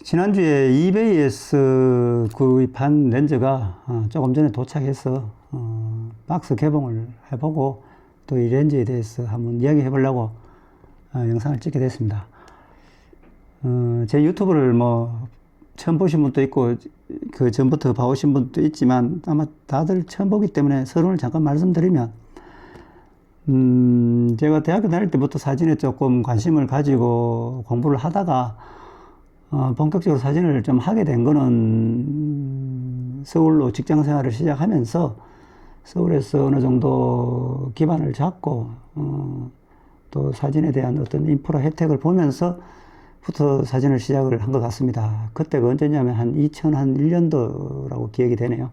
지난주에 이베이에서 구입한 렌즈가 조금 전에 도착해서 박스 개봉을 해보고 또 이 렌즈에 대해서 한번 이야기해 보려고 영상을 찍게 됐습니다. 제 유튜브를 뭐 처음 보신 분도 있고 그 전부터 봐오신 분도 있지만 아마 다들 처음 보기 때문에 서론을 잠깐 말씀드리면 제가 대학교 다닐 때부터 사진에 조금 관심을 가지고 공부를 하다가 본격적으로 사진을 좀 하게 된 거는 서울로 직장 생활을 시작하면서 서울에서 어느 정도 기반을 잡고 또 사진에 대한 어떤 인프라 혜택을 보면서부터 사진을 시작을 한 것 같습니다. 그때가 언제냐면 한 2001년도라고 기억이 되네요.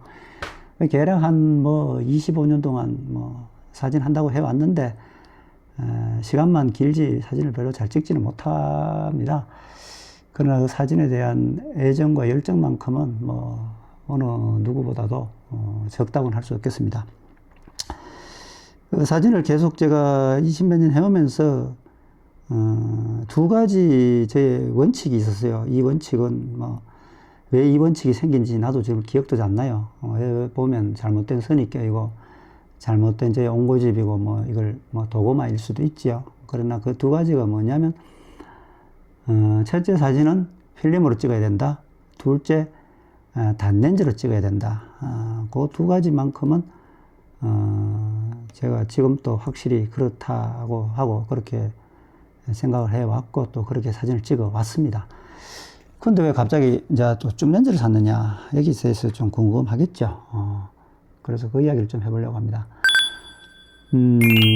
대략 한 뭐 25년 동안 뭐 사진 한다고 해왔는데 시간만 길지 사진을 별로 잘 찍지는 못합니다. 그러나 그 사진에 대한 애정과 열정만큼은 뭐 어느 누구보다도 적다고는 할 수 없겠습니다. 그 사진을 계속 제가 20몇 년 해오면서 두 가지 제 원칙이 있었어요. 이 원칙은 뭐 왜 이 원칙이 생긴지 나도 지금 기억도 잘 안 나요. 보면 잘못된 선이 껴이고 잘못된 제 온고집이고 뭐 이걸 뭐 도구마일 수도 있지요. 그러나 그 두 가지가 뭐냐면 첫째, 사진은 필름으로 찍어야 된다. 둘째, 단렌즈로 찍어야 된다. 그 두 가지만큼은 제가 지금 또 확실히 그렇다고 하고 그렇게 생각을 해왔고 또 그렇게 사진을 찍어 왔습니다. 근데 왜 갑자기 이제 또 줌렌즈를 샀느냐, 여기에 대해서 좀 궁금하겠죠. 그래서 그 이야기를 좀 해보려고 합니다.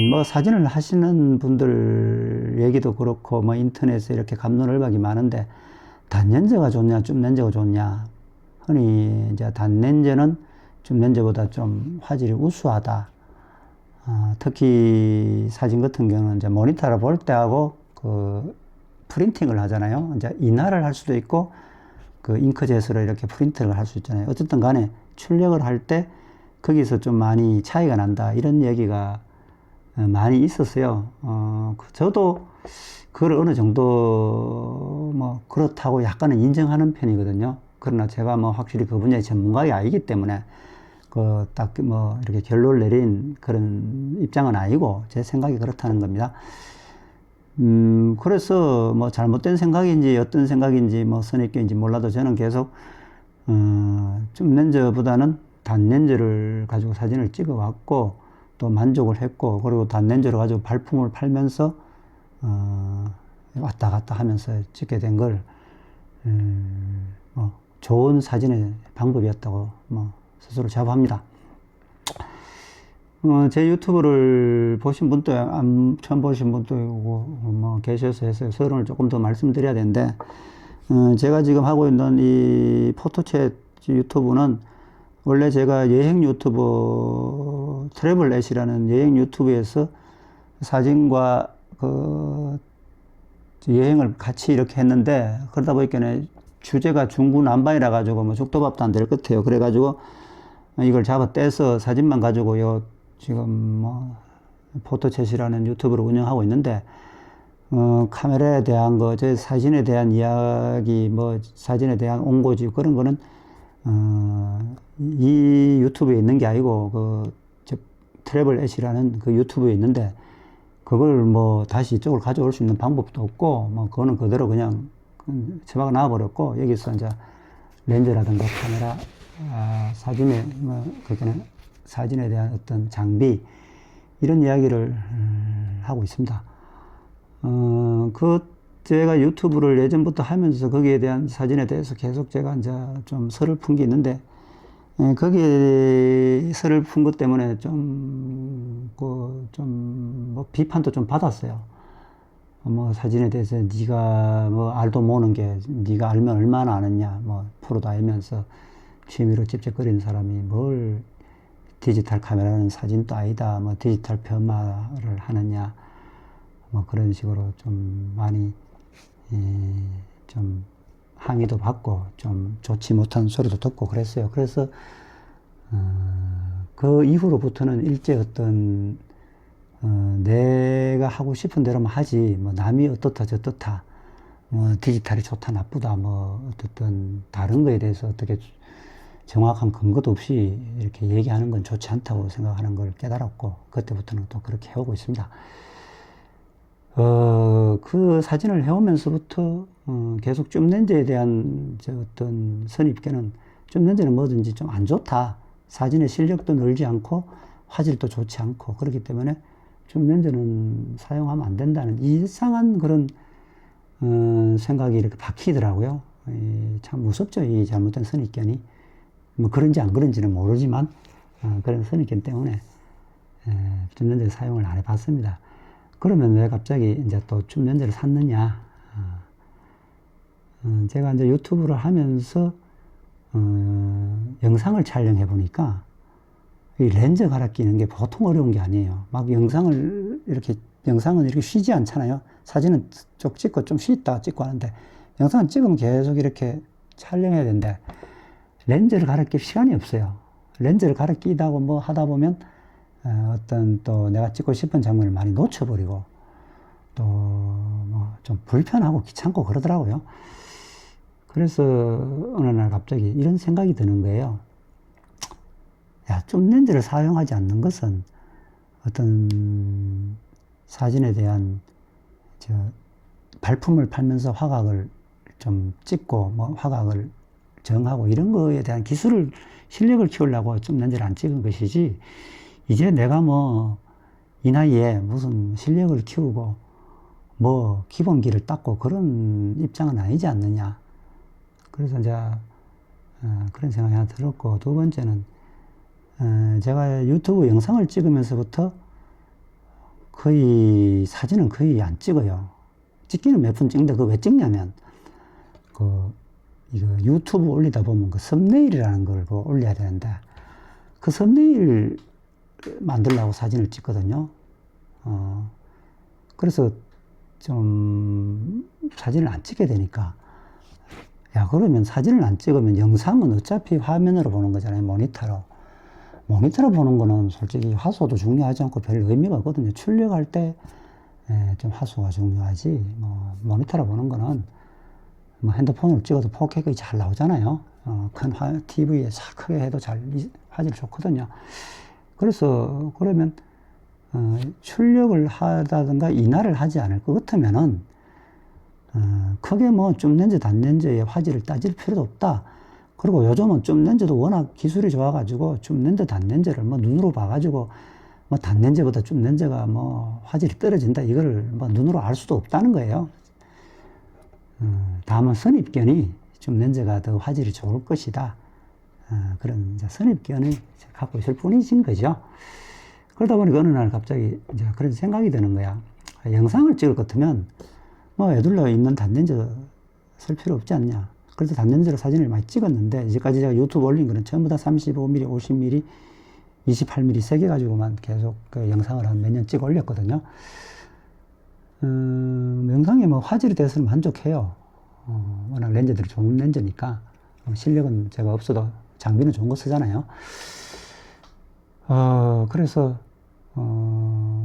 뭐 사진을 하시는 분들 얘기도 그렇고 뭐 인터넷에 이렇게 갑론을박이 많은데 단렌즈가 좋냐 줌렌즈가 좋냐, 흔히 이제 단렌즈는 줌렌즈보다 좀 화질이 우수하다. 특히 사진 같은 경우는 이제 모니터를 볼 때하고 그 프린팅을 하잖아요. 이제 인화를 할 수도 있고 그 잉크젯으로 이렇게 프린트를 할 수 있잖아요. 어쨌든 간에 출력을 할 때 거기서 좀 많이 차이가 난다, 이런 얘기가 많이 있었어요. 저도 그걸 어느 정도 뭐 그렇다고 약간은 인정하는 편이거든요. 그러나 제가 뭐 확실히 그 분야의 전문가가 아니기 때문에 그 딱 뭐 이렇게 결론을 내린 그런 입장은 아니고 제 생각이 그렇다는 겁니다. 그래서 뭐 잘못된 생각인지 어떤 생각인지 뭐 선입견인지 몰라도 저는 계속 줌렌즈보다는 단렌즈를 가지고 사진을 찍어 왔고 또 만족을 했고, 그리고 단렌즈를 가지고 발품을 팔면서 왔다 갔다 하면서 찍게 된 걸 뭐 좋은 사진의 방법이었다고 뭐 스스로 자부합니다. 제 유튜브를 보신 분도 처음 보신 분도 뭐 계셔서 해서 서론을 조금 더 말씀드려야 되는데, 제가 지금 하고 있는 이 포토챗 유튜브는 원래 제가 여행 유튜브 트래블렛이라는 여행 유튜브에서 사진과 그 여행을 같이 이렇게 했는데, 그러다 보니까 주제가 중구난방이라 가지고 뭐 죽도밥도 안 될 것 같아요. 그래 가지고 이걸 잡아 떼서 사진만 가지고 요 지금 뭐 포토챗이라는 유튜브를 운영하고 있는데, 카메라에 대한 거, 제 사진에 대한 이야기, 뭐 사진에 대한 온고집, 그런 거는 이 유튜브에 있는 게 아니고 그 트래블렛이라는 그 유튜브에 있는데, 그걸 뭐 다시 이쪽으로 가져올 수 있는 방법도 없고 뭐 그거는 그대로 그냥 처박 놔버렸고, 여기서 이제 렌즈라든가 카메라, 사진에 뭐 그렇게는 사진에 대한 어떤 장비, 이런 이야기를 하고 있습니다. 제가 유튜브를 예전부터 하면서 거기에 대한 사진에 대해서 계속 제가 이제 좀 설을 푼 게 있는데, 거기에 설을 푼 것 때문에 뭐 비판도 좀 받았어요. 뭐 사진에 대해서 네가 뭐 알도 모르는 게 네가 알면 얼마나 아느냐, 뭐 프로도 알면서 취미로 찝찝거리는 사람이 뭘 디지털 카메라는 사진도 아니다, 뭐 디지털 편마를 하느냐, 뭐 그런 식으로 좀 많이 좀 항의도 받고 좀 좋지 못한 소리도 듣고 그랬어요. 그래서 그 이후로부터는 일제 어떤 내가 하고 싶은 대로만 하지, 뭐 남이 어떻다 저떻다 뭐 디지털이 좋다 나쁘다 뭐 어쨌든 다른 거에 대해서 어떻게 정확한 근거도 없이 이렇게 얘기하는 건 좋지 않다고 생각하는 걸 깨달았고 그때부터는 또 그렇게 해오고 있습니다. 그 사진을 해오면서부터 계속 줌렌즈에 대한 어떤 선입견은 줌렌즈는 뭐든지 좀 안 좋다. 사진의 실력도 늘지 않고 화질도 좋지 않고 그렇기 때문에 줌렌즈는 사용하면 안 된다는 이상한 그런 생각이 이렇게 박히더라고요. 참 무섭죠. 이 잘못된 선입견이. 뭐 그런지 안 그런지는 모르지만 그런 선입견 때문에 줌렌즈 사용을 안 해봤습니다. 그러면 왜 갑자기 이제 또 줌렌즈를 샀느냐? 제가 이제 유튜브를 하면서 영상을 촬영해 보니까 이 렌즈 갈아 끼는 게 보통 어려운 게 아니에요. 막 영상은 이렇게 쉬지 않잖아요. 사진은 쭉 찍고 좀 쉬었다 찍고 하는데 영상은 찍으면 계속 이렇게 촬영해야 되는데 렌즈를 갈아 낄 시간이 없어요. 렌즈를 갈아 끼다고 뭐 하다 보면 어떤 또 내가 찍고 싶은 장면을 많이 놓쳐버리고 또 뭐 좀 불편하고 귀찮고 그러더라고요. 그래서 어느 날 갑자기 이런 생각이 드는 거예요. 야, 줌렌즈를 사용하지 않는 것은 어떤 사진에 대한 발품을 팔면서 화각을 좀 찍고 뭐 화각을 정하고 이런 거에 대한 실력을 키우려고 줌렌즈를 안 찍은 것이지 이제 내가 뭐 이 나이에 무슨 실력을 키우고 뭐 기본기를 닦고 그런 입장은 아니지 않느냐. 그래서 이제 그런 생각이 하나 들었고 두 번째는 제가 유튜브 영상을 찍으면서부터 거의 사진은 거의 안 찍어요. 찍기는 몇 분 찍는데 그거 왜 찍냐면 이거 유튜브 올리다 보면 그 썸네일이라는 걸 올려야 되는데 그 썸네일 만들려고 사진을 찍거든요. 그래서 좀 사진을 안 찍게 되니까 야 그러면 사진을 안 찍으면 영상은 어차피 화면으로 보는 거잖아요. 모니터로 보는 거는 솔직히 화소도 중요하지 않고 별 의미가 없거든요. 출력할 때 좀 화소가 중요하지 뭐 모니터로 보는 거는 뭐 핸드폰으로 찍어도 4K가 잘 나오잖아요. 큰 TV에 잘 크게 해도 화질이 좋거든요. 그래서 그러면 출력을 하다든가 인화를 하지 않을 것 같으면은 크게 뭐 줌렌즈 단렌즈의 화질을 따질 필요도 없다. 그리고 요즘은 줌렌즈도 워낙 기술이 좋아가지고 줌렌즈 단렌즈를 뭐 눈으로 봐가지고 뭐 단렌즈보다 줌렌즈가 뭐 화질이 떨어진다 이거를 뭐 눈으로 알 수도 없다는 거예요. 다만 선입견이 줌렌즈가 더 화질이 좋을 것이다. 그런 이제 선입견을 갖고 있을 뿐이신 거죠. 그러다 보니까 어느 날 갑자기 이제 그런 생각이 드는 거야. 영상을 찍을 것 같으면 뭐 애들로 있는 단렌즈 쓸 필요 없지 않냐. 그래서 단렌즈로 사진을 많이 찍었는데 이제까지 제가 유튜브 올린 거는 전부 다 35mm, 50mm, 28mm 세 개 가지고만 계속 그 영상을 한 몇 년 찍어 올렸거든요. 영상에 뭐 화질에 대해서는 만족해요. 워낙 렌즈들이 좋은 렌즈니까 실력은 제가 없어도 장비는 좋은 거 쓰잖아요. 그래서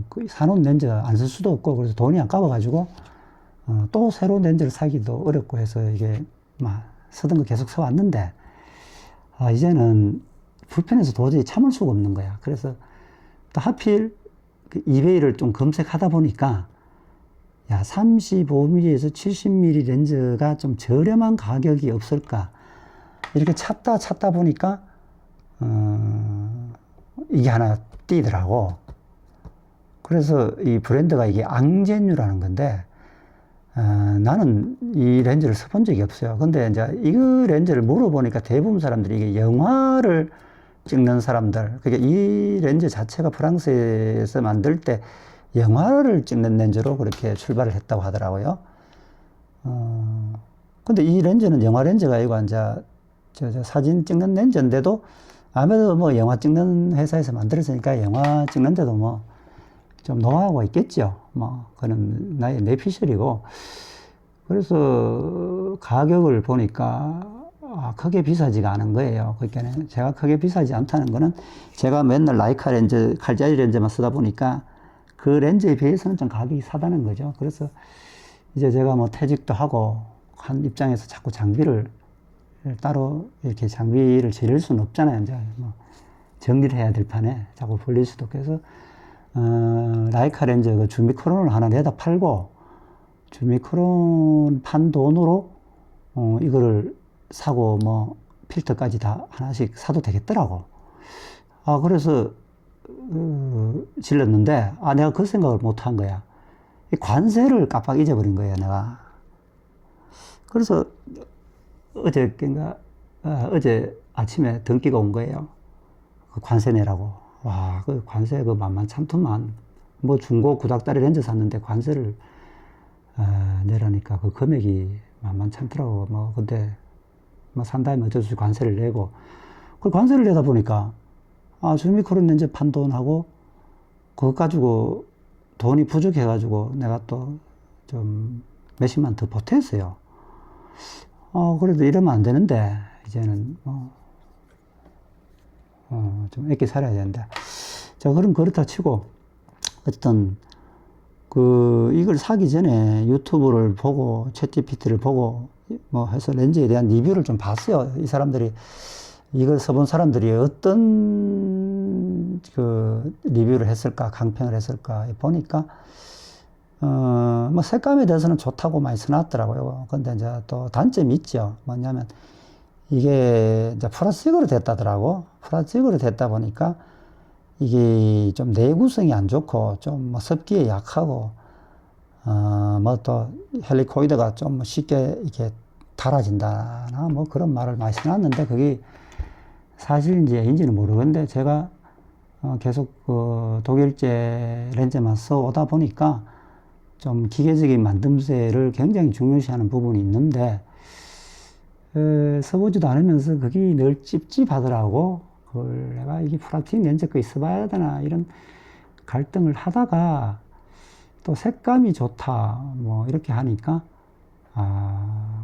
그 사놓은 렌즈 안 쓸 수도 없고 그래서 돈이 아까워가지고 또 새로운 렌즈를 사기도 어렵고 해서 이게 막 쓰던 거 계속 써왔는데 이제는 불편해서 도저히 참을 수가 없는 거야. 그래서 또 하필 그 이베이를 좀 검색하다 보니까 야 35mm에서 70mm 렌즈가 좀 저렴한 가격이 없을까 이렇게 찾다 보니까 이게 하나 띄더라고. 그래서 이 브랜드가 이게 앙젠유라는 건데 나는 이 렌즈를 써본 적이 없어요. 근데 이제 이 렌즈를 물어보니까 대부분 사람들이 이게 영화를 찍는 사람들, 그러니까 이 렌즈 자체가 프랑스에서 만들 때 영화를 찍는 렌즈로 그렇게 출발을 했다고 하더라고요. 근데 이 렌즈는 영화 렌즈가 아니고 이제 저 사진 찍는 렌즈인데도 아무래도 뭐 영화 찍는 회사에서 만들었으니까 영화 찍는데도 뭐 좀 노하우가 있겠죠. 뭐 그는 나의 내피셜이고 그래서 가격을 보니까 크게 비싸지가 않은 거예요. 그러니까 제가 크게 비싸지 않다는 거는 제가 맨날 라이카 렌즈, 칼자리 렌즈만 쓰다 보니까 그 렌즈에 비해서는 좀 가격이 싸다는 거죠. 그래서 이제 제가 뭐 퇴직도 하고 한 입장에서 자꾸 장비를 따로 이렇게 장비를 지를 수는 없잖아요. 이제 뭐 정리를 해야 될 판에 자꾸 벌릴 수도 없고 해서 라이카 렌즈 그 주미크론을 하나 내다 팔고 주미크론 판 돈으로 이거를 사고 뭐 필터까지 다 하나씩 사도 되겠더라고. 그래서 질렀는데 내가 그 생각을 못 한 거야. 이 관세를 깜빡 잊어버린 거야 내가. 그래서 어저께인가 어제 아침에 등기가 온 거예요. 그 관세 내라고. 와, 그 관세 그 만만찮더만. 뭐 중고 구닥다리 렌즈 샀는데 관세를 내라니까 그 금액이 만만찮더라고. 뭐 근데 뭐 산 다음에 어쩔 수 없이 관세를 내고 그 관세를 내다 보니까 주미크론 렌즈 판 돈하고 그거 가지고 돈이 부족해가지고 내가 또 좀 몇십만 더 보탰어요. 그래도 이러면 안 되는데 이제는 좀 애기 살아야 되는데. 자, 그럼 그렇다 치고 어떤 이걸 사기 전에 유튜브를 보고 챗GPT를 보고 뭐 해서 렌즈에 대한 리뷰를 좀 봤어요. 이 사람들이 이걸 써본 사람들이 어떤 그 리뷰를 했을까, 강평을 했을까 보니까 뭐 색감에 대해서는 좋다고 많이 써놨더라고요. 근데 이제 또 단점이 있죠. 뭐냐면 이게 이제 플라스틱으로 됐다더라고. 플라스틱으로 됐다 보니까 이게 좀 내구성이 안 좋고 좀 뭐 습기에 약하고 뭐 또 헬리코이드가 좀 쉽게 이렇게 닳아진다나 뭐 그런 말을 많이 써놨는데 그게 사실인지 아닌지는 모르겠는데 제가 계속 그 독일제 렌즈만 써오다 보니까 좀 기계적인 만듦새를 굉장히 중요시하는 부분이 있는데 써보지도 않으면서 그게 늘 찝찝하더라고. 그걸 내가 이게 플라스틱 렌즈 거의 써봐야 되나 이런 갈등을 하다가 또 색감이 좋다 뭐 이렇게 하니까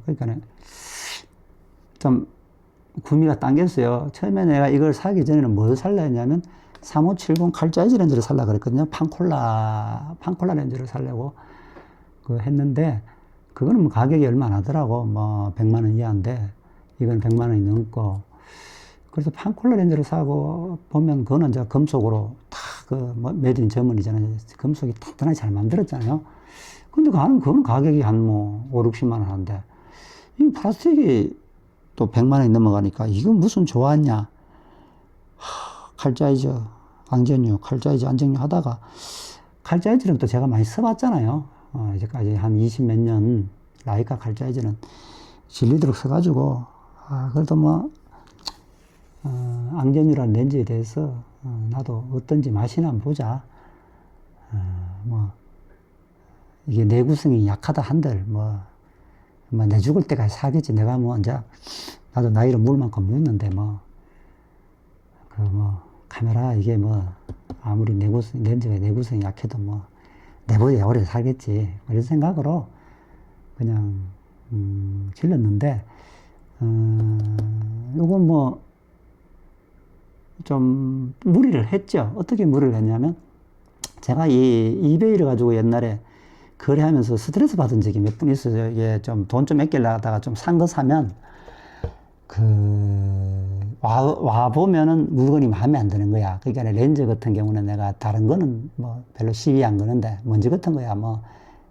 그러니까 좀 구미가 당겼어요. 처음에 내가 이걸 사기 전에는 뭘 살라 했냐면 3570 칼자이즈 렌즈를 살라 그랬거든요. 판콜라 렌즈를 살려고 했는데 그거는 뭐 가격이 얼마 안 하더라고. 뭐 100만 원 이하인데 이건 100만 원이 넘고. 그래서 판콜라 렌즈를 사고 보면 그거는 이제 금속으로 다 뭐 메드인 전문이잖아요. 금속이 탄탄하게 잘 만들었잖아요. 근데 그거는 가격이 한 뭐 5, 60만 원 하는데 이 플라스틱이 또 100만 원이 넘어가니까 이건 무슨 좋았냐. 칼자이즈, 앙전류, 칼자이즈, 안정류 하다가 칼자이즈는 또 제가 많이 써봤잖아요. 이제까지 한 20 몇 년 라이카 칼자이즈는 질리도록 써가지고 그래도 뭐 앙전류라는 렌즈에 대해서 나도 어떤지 맛이나 한번 보자. 뭐 이게 내구성이 약하다 한들 뭐 내 죽을 때까지 사겠지. 내가 뭐 이제 나도 나이를 물 만큼 묻는데 카메라 이게 뭐 아무리 렌즈가 내구성이 약해도 뭐 내보다 오래 살겠지. 이런 생각으로 그냥 질렀는데 요건 뭐 좀 무리를 했죠. 어떻게 무리를 했냐면 제가 이 이베이를 가지고 옛날에 거래하면서 스트레스 받은 적이 몇 번 있어요. 이게 좀 돈 좀 아끼려다가 좀 산 거 사면 와 보면은 물건이 마음에 안 드는 거야. 그러니까 렌즈 같은 경우는 내가 다른 거는 뭐 별로 시비 안 거는데 먼지 같은 거야, 뭐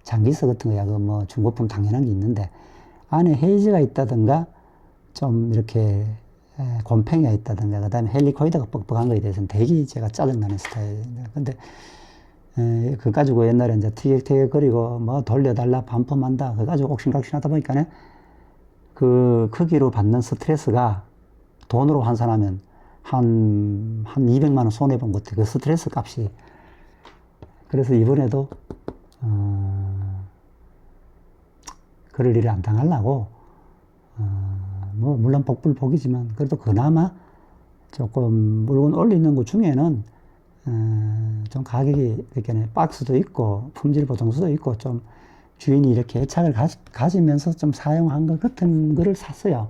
장비서 같은 거야, 그 뭐 중고품 당연한 게 있는데 안에 헤이즈가 있다든가 좀 이렇게 곰팡이가 있다든가 그다음에 헬리코이드가 뻑뻑한 거에 대해서는 되게 제가 짜증나는 스타일이에요. 근데 그거 가지고 옛날에 이제 티격태격거리고 뭐 돌려달라 반품한다 그거 가지고 옥신각신하다 보니까 그 크기로 받는 스트레스가 돈으로 환산하면 한 200만 원 손해본 것 같아요. 그 스트레스 값이. 그래서 이번에도 그럴 일을 안 당하려고 뭐 물론 복불복이지만 그래도 그나마 조금 물건 올리는 것 중에는 좀 가격이 이렇게 박스도 있고 품질 보증서도 있고 좀 주인이 이렇게 애착을 가지면서 좀 사용한 것 같은 거를 샀어요.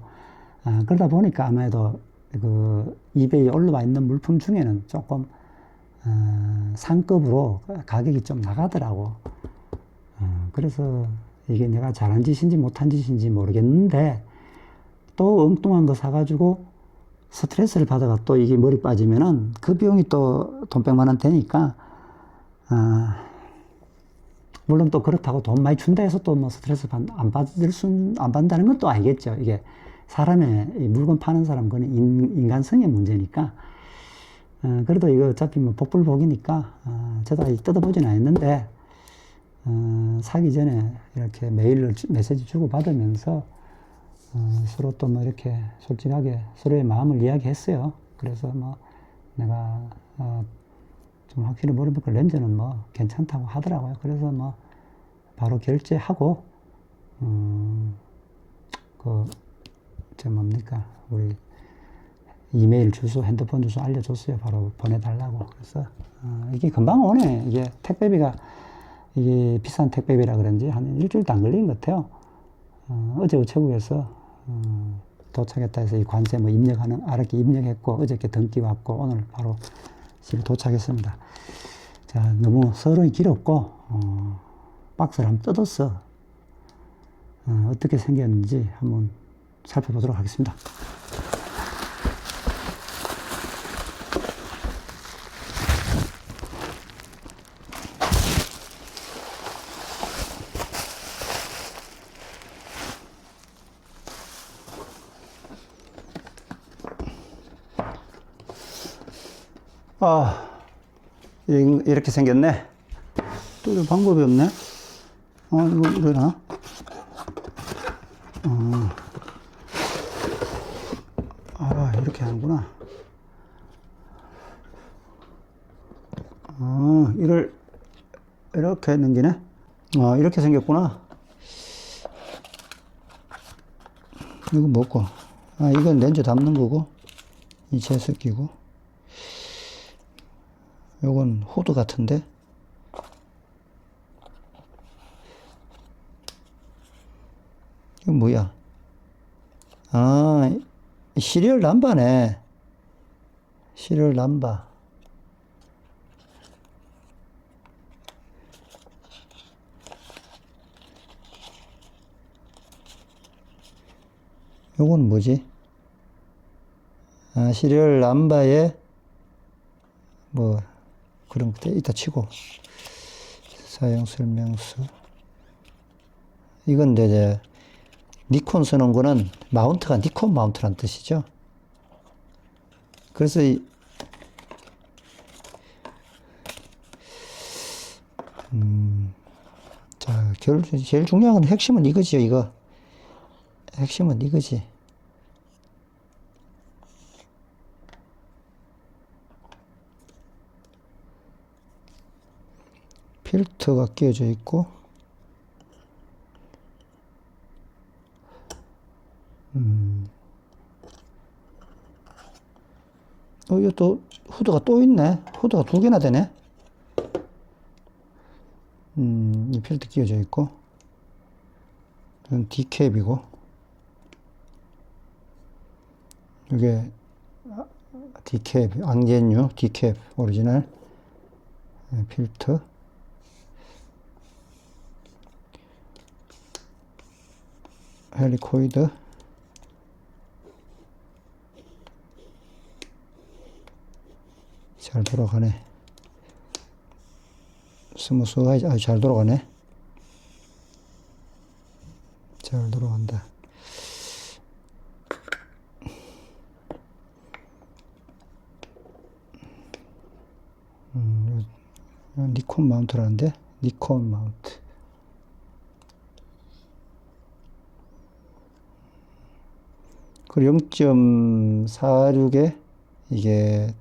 그러다 보니까 아무래도 그 이베이에 올라와 있는 물품 중에는 조금 상급으로 가격이 좀 나가더라고. 그래서 이게 내가 잘한 짓인지 못한 짓인지 모르겠는데 또 엉뚱한 거 사가지고 스트레스를 받아가 또 이게 머리 빠지면은 그 비용이 또 돈 100만 원 되니까, 물론 또 그렇다고 돈 많이 준다 해서 또 뭐 스트레스 안 받는다는 건 또 알겠죠. 이게 사람의 물건 파는 사람 그는 인간성의 문제니까. 그래도 이거 어차피 뭐 복불복이니까, 저도 아직 뜯어보진 않았는데, 사기 전에 이렇게 메일로 메시지 주고받으면서, 서로 또 뭐 이렇게 솔직하게 서로의 마음을 이야기했어요. 그래서 뭐 내가, 좀 확실히 물어보니까 렌즈는 뭐 괜찮다고 하더라고요. 그래서 뭐 바로 결제하고, 뭡니까, 우리 이메일 주소, 핸드폰 주소 알려줬어요. 바로 보내달라고. 그래서, 이게 금방 오네. 이게 택배비가, 이게 비싼 택배비라 그런지 한 일주일도 안 걸린 것 같아요. 어제 우체국에서, 도착했다 해서 이 관세 뭐 알았게 입력했고, 어저께 등기 왔고, 오늘 바로 집에 도착했습니다. 자, 너무 서론이 길었고, 박스를 한번 뜯었어. 어떻게 생겼는지 한번 살펴보도록 하겠습니다. 이렇게 생겼네. 또 방법이 없네. 이거 이러나? 이렇게 하는구나. 이걸 이렇게 넘기네. 이렇게 생겼구나. 이거 뭐고? 이건 렌즈 담는 거고, 이 제습기고. 요건 후드 같은데? 이건 뭐야? 시리얼 남바네. 시리얼 남바. 요건 뭐지? 시리얼 남바에 뭐 그런 것들 이따 치고. 사용 설명서. 이건 이제 니콘 쓰는 거는 마운트가 니콘 마운트란 뜻이죠. 그래서 자, 제일 중요한 건 핵심은 이거지요, 이거. 핵심은 이거지. 필터가 끼워져 있고, 이거 또, 후드가 또 있네. 후드가 2개나 되네. 이 필터 끼워져 있고, 이건 D캡이고, 이게 D캡, 앙젠유 D캡 오리지널 필터. 헬리코이드. 잘 돌아가네. 스무스하게 아주 잘 돌아가네. 잘 돌아간다. 니콘 마운트라는데? 니콘 마운트. 그리고 0.46에 이게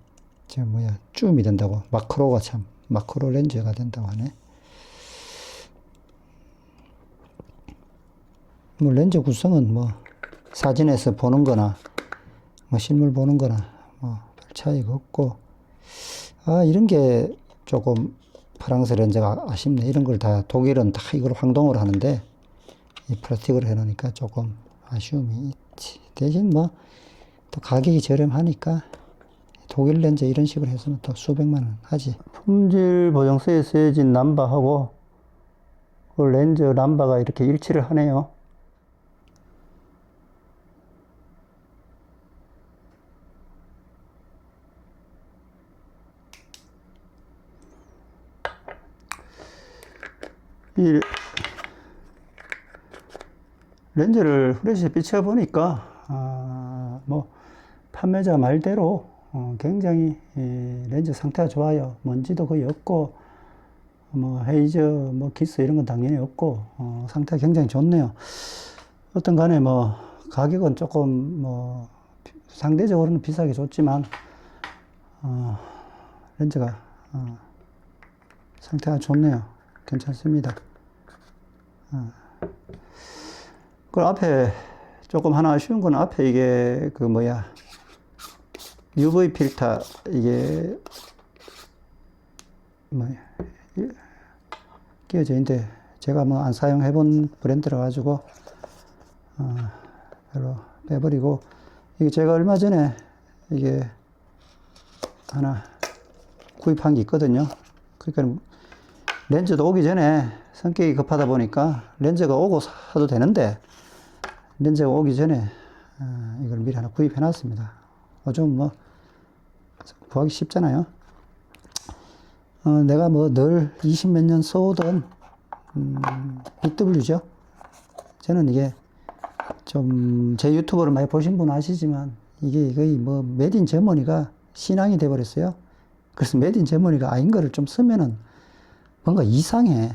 줌이 된다고. 마크로 렌즈가 된다고 하네. 뭐 렌즈 구성은 뭐 사진에서 보는 거나 뭐 실물 보는 거나 뭐 별 차이가 없고, 이런 게 조금 프랑스 렌즈가 아쉽네. 이런 걸 다 독일은 다 이걸 황동으로 하는데 이 플라스틱으로 해놓으니까 조금 아쉬움이 있지. 대신 뭐 또 가격이 저렴하니까 독일 렌즈 이런 식으로 해서는 또 수백만 원 하지. 품질 보증서에 쓰여진 남바하고 렌즈 람바가 이렇게 일치를 하네요. 이 렌즈를 후레쉬에 비춰보니까, 뭐, 판매자 말대로 굉장히 렌즈 상태가 좋아요. 먼지도 거의 없고, 뭐, 헤이즈, 뭐, 기스 이런 건 당연히 없고, 상태가 굉장히 좋네요. 어떤 간에 뭐, 가격은 조금 뭐, 상대적으로는 비싸게 줬지만, 렌즈가, 상태가 좋네요. 괜찮습니다. 그 앞에 조금 하나 아쉬운 건 앞에 이게 그 뭐야 UV 필터 이게 뭐야 끼워져 있는데 제가 뭐 안 사용해 본 브랜드라 가지고 별로 빼버리고 이게 제가 얼마 전에 이게 하나 구입한 게 있거든요. 그러니까 렌즈도 오기 전에 성격이 급하다 보니까 렌즈가 오고 사도 되는데 렌즈가 오기 전에 이걸 미리 하나 구입해 놨습니다. 요즘 뭐 구하기 쉽잖아요. 내가 뭐 늘 20 몇 년 써오던 BW죠. 저는 이게 좀 제 유튜브를 많이 보신 분 아시지만 이게 거의 뭐 메딘 저머니가 신앙이 돼 버렸어요. 그래서 메딘 저머니가 아닌 거를 좀 쓰면은 뭔가 이상해.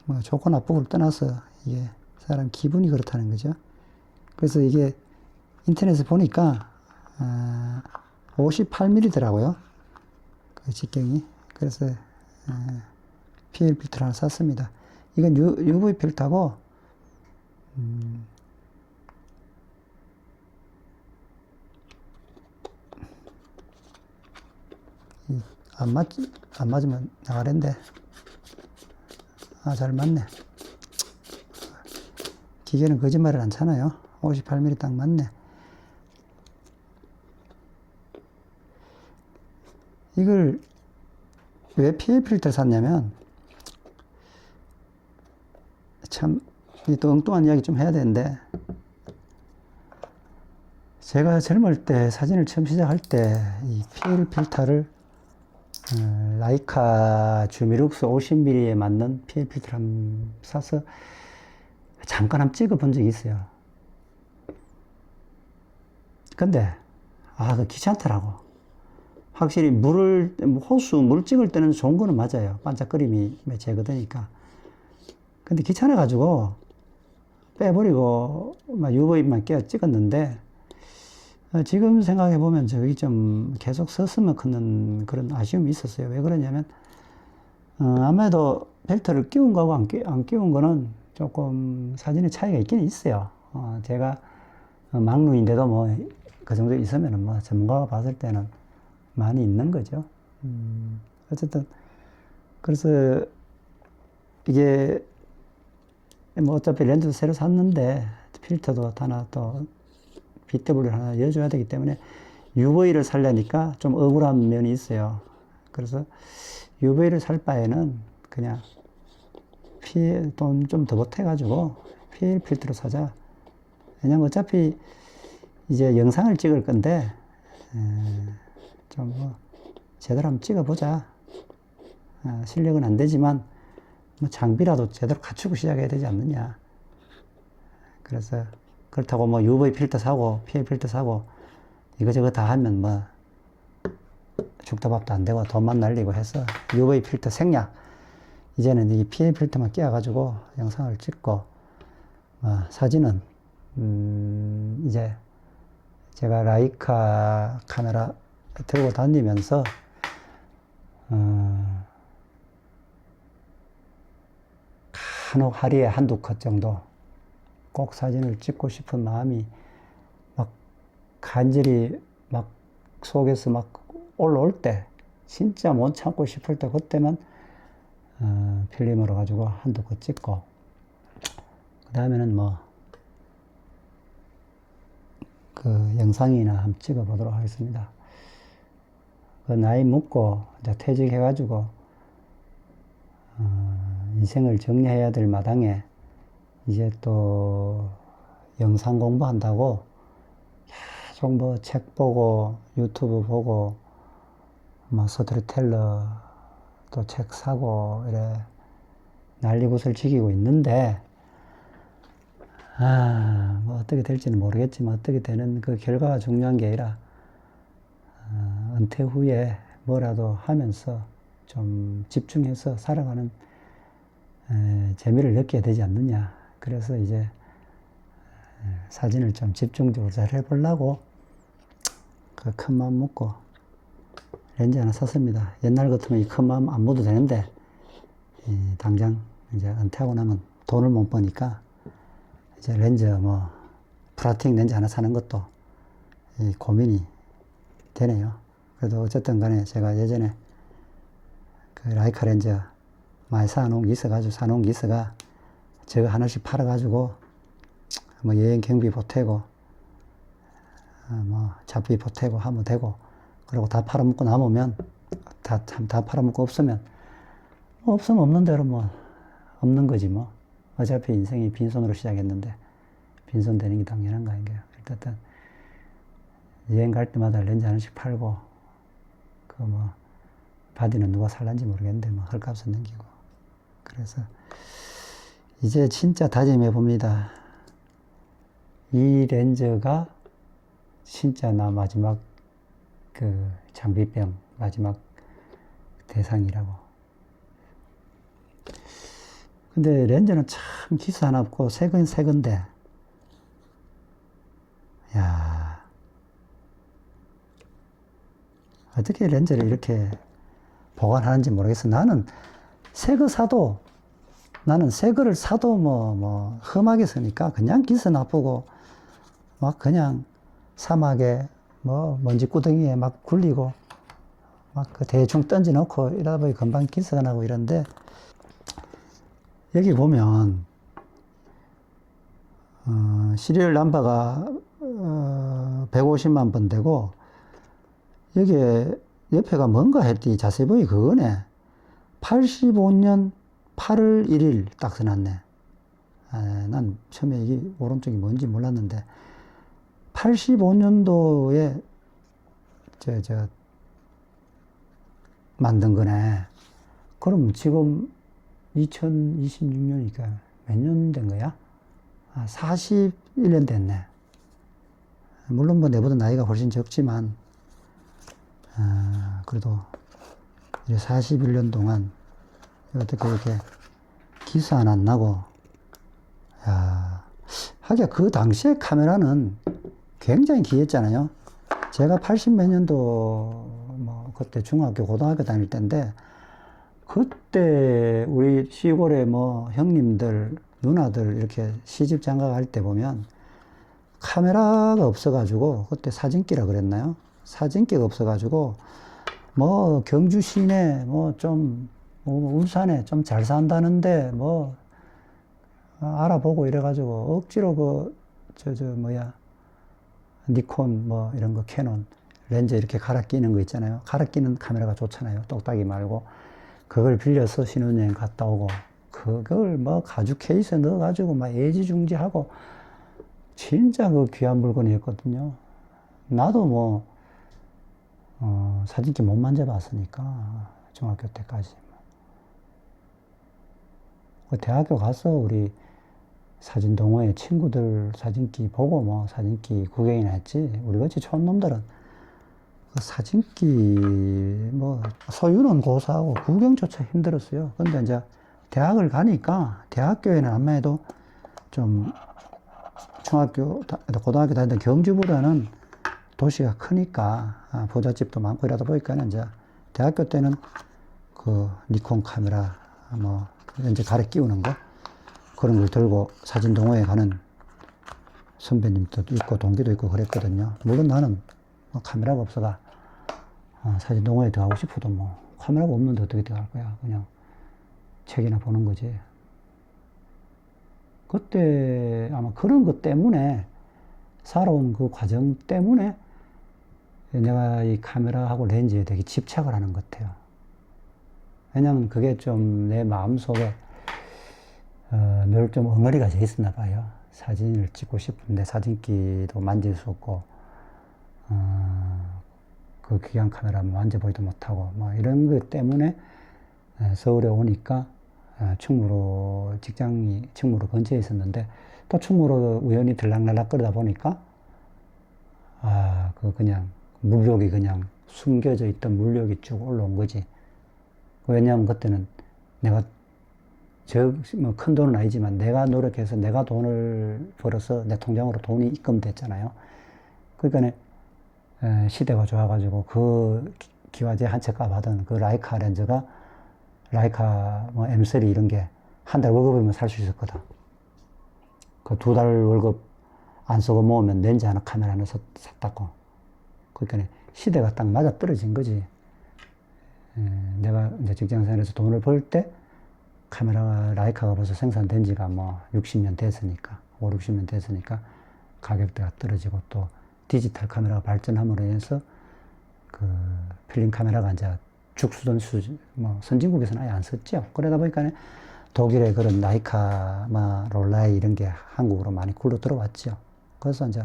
뭐 좋고 나쁘고를 떠나서 이게 사람 기분이 그렇다는 거죠. 그래서 이게 인터넷에 보니까 58mm더라고요. 그 직경이. 그래서 PL 필터를 하나 샀습니다. 이건 UV 필터고 안 맞으면 나가랜데. 잘 맞네. 기계는 거짓말을 않잖아요. 58mm 딱 맞네. 이걸 왜 PA 필터를 샀냐면, 참, 또 엉뚱한 이야기 좀 해야 되는데, 제가 젊을 때 사진을 처음 시작할 때, 이 PL 필터를 라이카 주미룩스 50mm에 맞는 PL 필터를 한번 사서 잠깐 한번 찍어 본 적이 있어요. 근데, 그 귀찮더라고. 확실히 호수, 물 찍을 때는 좋은 거는 맞아요. 반짝거림이 제거되니까. 근데 귀찮아가지고 빼버리고 UV만 끼워 찍었는데, 지금 생각해보면 저기 좀 계속 썼으면 하는 그런 아쉬움이 있었어요. 왜 그러냐면, 아무래도 필터를 끼운 거하고 안 끼운 거는 조금 사진의 차이가 있긴 있어요. 제가 막루인데도 뭐 그 정도 있으면은 뭐 전문가가 봤을 때는 많이 있는 거죠. 어쨌든, 그래서 이게 뭐 어차피 렌즈도 새로 샀는데 필터도 하나 또 BW를 하나 여줘야 되기 때문에 UV를 살려니까 좀 억울한 면이 있어요. 그래서 UV를 살 바에는 그냥 돈 좀 더 보태가지고 PL 필터로 사자. 왜냐면 어차피 이제 영상을 찍을 건데, 좀 뭐 제대로 한번 찍어보자. 실력은 안 되지만 뭐 장비라도 제대로 갖추고 시작해야 되지 않느냐. 그래서 그렇다고 뭐 UV 필터 사고 PL 필터 사고 이거저거 다 하면 뭐 죽도 밥도 안 되고 돈만 날리고 해서 UV 필터 생략. 이제는 이 PL 필터만 끼워가지고 영상을 찍고 사진은 이제 제가 라이카 카메라 들고 다니면서 간혹 하루에 한두 컷 정도 꼭 사진을 찍고 싶은 마음이 막 간절히 막 속에서 막 올라올 때, 진짜 못 참고 싶을 때 그때만 필름으로 가지고 한두 컷 찍고, 그 다음에는 뭐 그 영상이나 한번 찍어 보도록 하겠습니다. 그 나이 먹고 이제 퇴직해가지고 인생을 정리해야 될 마당에 이제 또 영상 공부한다고 계속 뭐 책 보고 유튜브 보고 뭐 스토리텔러 또 책 사고 이래 난리굿을 지기고 있는데 뭐 어떻게 될지는 모르겠지만 어떻게 되는 그 결과가 중요한 게 아니라 은퇴 후에 뭐라도 하면서 좀 집중해서 살아가는 재미를 느껴야 되지 않느냐. 그래서 이제 사진을 좀 집중적으로 잘 해보려고 그 큰 마음 먹고 렌즈 하나 샀습니다. 옛날 같으면 이 큰 마음 안 먹어도 되는데 당장 이제 은퇴하고 나면 돈을 못 버니까 이제 렌즈 뭐 프라틱 렌즈 하나 사는 것도 고민이 되네요. 그래도 어쨌든 간에 제가 예전에 그 라이카 렌즈 많이 사놓은 게 있어가지고 사놓은 게 있어가 저거 하나씩 팔아가지고 뭐 여행 경비 보태고 뭐 잡비 보태고 하면 되고 그리고 다 팔아먹고 남으면 다 팔아먹고 없으면 뭐 없으면 없는 대로 뭐 없는 거지 뭐 어차피 인생이 빈손으로 시작했는데 빈손 되는 게 당연한 거 아닌가요? 일단 여행 갈 때마다 렌즈 하나씩 팔고 그 뭐 바디는 누가 살란지 모르겠는데 뭐 헐값은 넘기고 그래서 이제 진짜 다짐해 봅니다. 이 렌즈가 진짜 나 마지막 그 장비병 마지막 대상이라고. 근데 렌즈는 참 기스 하나 없고 색은 색인데 야 어떻게 렌즈를 이렇게 보관하는지 모르겠어. 나는 새 거 사도 뭐 험하게 쓰니까 그냥 기스 나쁘고 막 그냥 사막에 뭐 먼지구덩이에 막 굴리고 막 그 대충 던져 놓고 이러다 보니 금방 기스가 나고 이런데 여기 보면 시리얼 넘버가 150만 번 되고 여기에 옆에가 뭔가 했더니 자세히 보니 그거네. 85년 8월 1일 딱 써놨네. 난 처음에 이게 오른쪽이 뭔지 몰랐는데 85년도에 만든 거네. 그럼 지금 2026년이니까 몇 년 된 거야? 41년 됐네. 물론 뭐 내보다 나이가 훨씬 적지만 그래도 41년 동안 어떻게 이렇게 기스 하나 안 나고 하기야 그 당시에 카메라는 굉장히 귀했잖아요. 제가 80 몇 년도 뭐 그때 중학교 고등학교 다닐 때인데 그때 우리 시골에 뭐 형님들 누나들 이렇게 시집 장가 갈 때 보면 카메라가 없어가지고 그때 사진기라 그랬나요? 사진기가 없어가지고 뭐 경주 시내 뭐 울산에 좀 잘 산다는데 뭐 알아보고 이래가지고 억지로 니콘 뭐 이런 거 캐논 렌즈 이렇게 갈아 끼는 거 있잖아요. 갈아 끼는 카메라가 좋잖아요. 똑딱이 말고 그걸 빌려서 신혼여행 갔다 오고 그걸 뭐 가죽 케이스에 넣어가지고 막 애지중지하고 진짜 그 귀한 물건이었거든요. 나도 뭐 사진기 못 만져봤으니까 중학교 때까지. 대학교 가서 우리 사진 동호회 친구들 사진기 보고 뭐 사진기 구경이나 했지. 우리 같이 촌놈들은 그 사진기 뭐 소유는 고사하고 구경조차 힘들었어요. 근데 이제 대학을 가니까 대학교에는 아무래도 좀 중학교, 고등학교 다닐 때 경주보다는 도시가 크니까 부잣집도 많고 이러다 보니까는 이제 대학교 때는 그 니콘 카메라 뭐 이제 갈아 끼우는 거 그런 걸 들고 사진 동호회 가는 선배님도 있고 동기도 있고 그랬거든요. 물론 나는 뭐 카메라가 없어가 사진 동호회 들어가고 싶어도 뭐 카메라가 없는데 어떻게 들어갈 거야. 그냥 책이나 보는 거지. 그때 아마 그런 것 때문에 살아온 그 과정 때문에 내가 이 카메라하고 렌즈에 되게 집착을 하는 것 같아요. 왜냐면 그게 좀 내 마음속에 늘 좀 엉어리가 돼 있었나 봐요. 사진을 찍고 싶은데 사진기도 만질 수 없고 그 귀한 카메라 만져보지도 못하고 뭐 이런 것 때문에 서울에 오니까 충무로 직장이 충무로 근처에 있었는데 또 충무로 우연히 들락날락 거리다 보니까 그 그냥 물욕이 그냥 숨겨져 있던 물욕이 쭉 올라온 거지. 왜냐하면 그때는 내가 뭐 큰 돈은 아니지만 내가 노력해서 내가 돈을 벌어서 내 통장으로 돈이 입금됐잖아요. 그러니까 시대가 좋아가지고 그 기화제 한 채 값하던 그 라이카 렌즈가 라이카 뭐 M3 이런 게 한 달 월급이면 살 수 있었거든. 그 2달 월급 안 쓰고 모으면 렌즈 하나 카메라 하나 샀다고. 그러니까 시대가 딱 맞아 떨어진 거지. 내가 이제 직장 생활에서 돈을 벌 때 카메라 라이카가 벌써 생산된 지가 뭐 60년 됐으니까 5, 60년 됐으니까 가격대가 떨어지고 또 디지털 카메라가 발전함으로 인해서 그 필름 카메라가 이제 죽수던 뭐 선진국에서는 아예 안 썼죠. 그러다 보니까 독일의 그런 라이카, 롤라이 이런 게 한국으로 많이 굴러 들어왔죠. 그래서 이제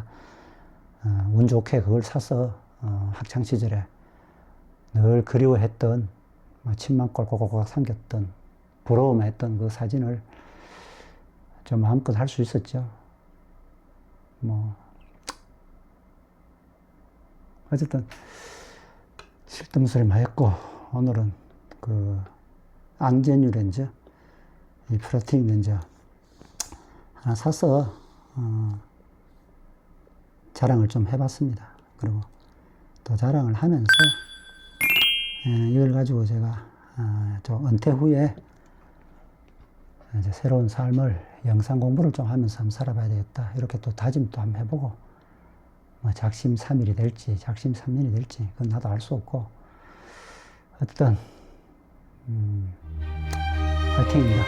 운 좋게 그걸 사서 학창 시절에 늘 그리워했던 침만 꼴꼴꼴 삼겼던 부러움했던 그 사진을 좀 마음껏 할 수 있었죠. 뭐 어쨌든 실등소리 많이 했고 오늘은 그 앙제뉴 렌즈, 이 프로팅 렌즈 하나 사서 자랑을 좀 해봤습니다. 그리고 또 자랑을 하면서 이걸 가지고 제가 좀 은퇴 후에 이제 새로운 삶을 영상 공부를 좀 하면서 한번 살아봐야 되겠다. 이렇게 또 다짐도 한번 해보고 뭐 작심삼일이 될지 작심삼년이 될지 그건 나도 알 수 없고 어쨌든 화이팅입니다.